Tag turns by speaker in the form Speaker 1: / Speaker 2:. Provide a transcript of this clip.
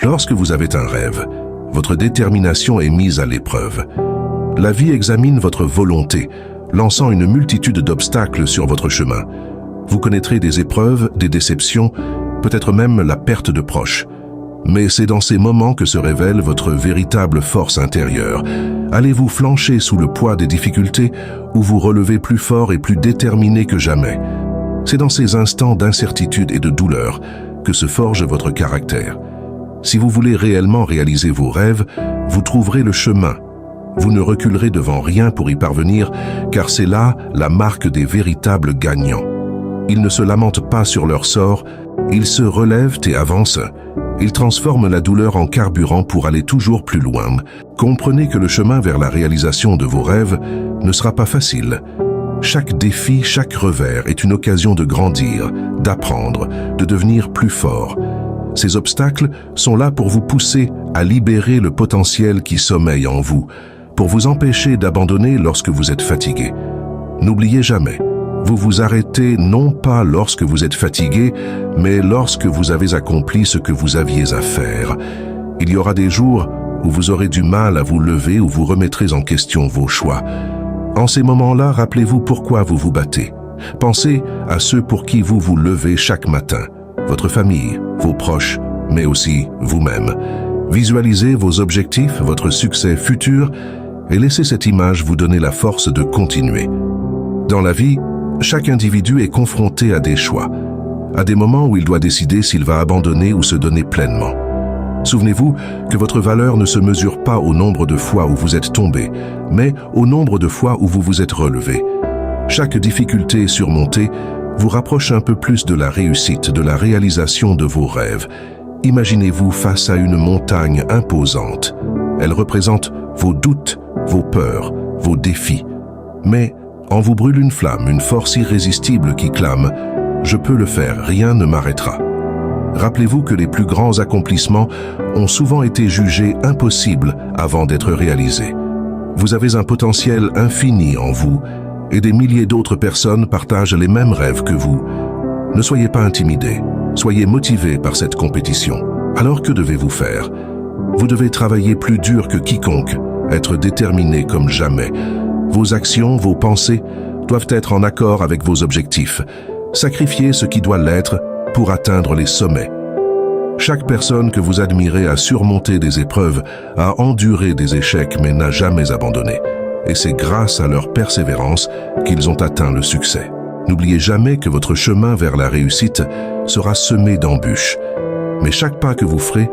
Speaker 1: Lorsque vous avez un rêve, votre détermination est mise à l'épreuve. La vie examine votre volonté, lançant une multitude d'obstacles sur votre chemin. Vous connaîtrez des épreuves, des déceptions, peut-être même la perte de proches. Mais c'est dans ces moments que se révèle votre véritable force intérieure. Allez-vous flancher sous le poids des difficultés ou vous relever plus fort et plus déterminé que jamais? C'est dans ces instants d'incertitude et de douleur que se forge votre caractère. Si vous voulez réellement réaliser vos rêves, vous trouverez le chemin. Vous ne reculerez devant rien pour y parvenir, car c'est là la marque des véritables gagnants. Ils ne se lamentent pas sur leur sort, ils se relèvent et avancent. Ils transforment la douleur en carburant pour aller toujours plus loin. Comprenez que le chemin vers la réalisation de vos rêves ne sera pas facile. Chaque défi, chaque revers est une occasion de grandir, d'apprendre, de devenir plus fort. Ces obstacles sont là pour vous pousser à libérer le potentiel qui sommeille en vous, pour vous empêcher d'abandonner lorsque vous êtes fatigué. N'oubliez jamais, vous vous arrêtez non pas lorsque vous êtes fatigué, mais lorsque vous avez accompli ce que vous aviez à faire. Il y aura des jours où vous aurez du mal à vous lever, où vous remettrez en question vos choix. En ces moments-là, rappelez-vous pourquoi vous vous battez. Pensez à ceux pour qui vous vous levez chaque matin, votre famille, vos proches, mais aussi vous-même. Visualisez vos objectifs, votre succès futur, et laissez cette image vous donner la force de continuer. Dans la vie, chaque individu est confronté à des choix, à des moments où il doit décider s'il va abandonner ou se donner pleinement. Souvenez-vous que votre valeur ne se mesure pas au nombre de fois où vous êtes tombé, mais au nombre de fois où vous vous êtes relevé. Chaque difficulté surmontée vous rapproche un peu plus de la réussite, de la réalisation de vos rêves. Imaginez-vous face à une montagne imposante. Elle représente vos doutes, vos peurs, vos défis. Mais en vous brûle une flamme, une force irrésistible qui clame « Je peux le faire, rien ne m'arrêtera ». Rappelez-vous que les plus grands accomplissements ont souvent été jugés impossibles avant d'être réalisés. Vous avez un potentiel infini en vous et des milliers d'autres personnes partagent les mêmes rêves que vous. Ne soyez pas intimidés, soyez motivés par cette compétition. Alors que devez-vous faire? Vous devez travailler plus dur que quiconque, être déterminé comme jamais. Vos actions, vos pensées doivent être en accord avec vos objectifs. Sacrifiez ce qui doit l'être pour atteindre les sommets. Chaque personne que vous admirez a surmonté des épreuves, a enduré des échecs mais n'a jamais abandonné. Et c'est grâce à leur persévérance qu'ils ont atteint le succès. N'oubliez jamais que votre chemin vers la réussite sera semé d'embûches. Mais chaque pas que vous ferez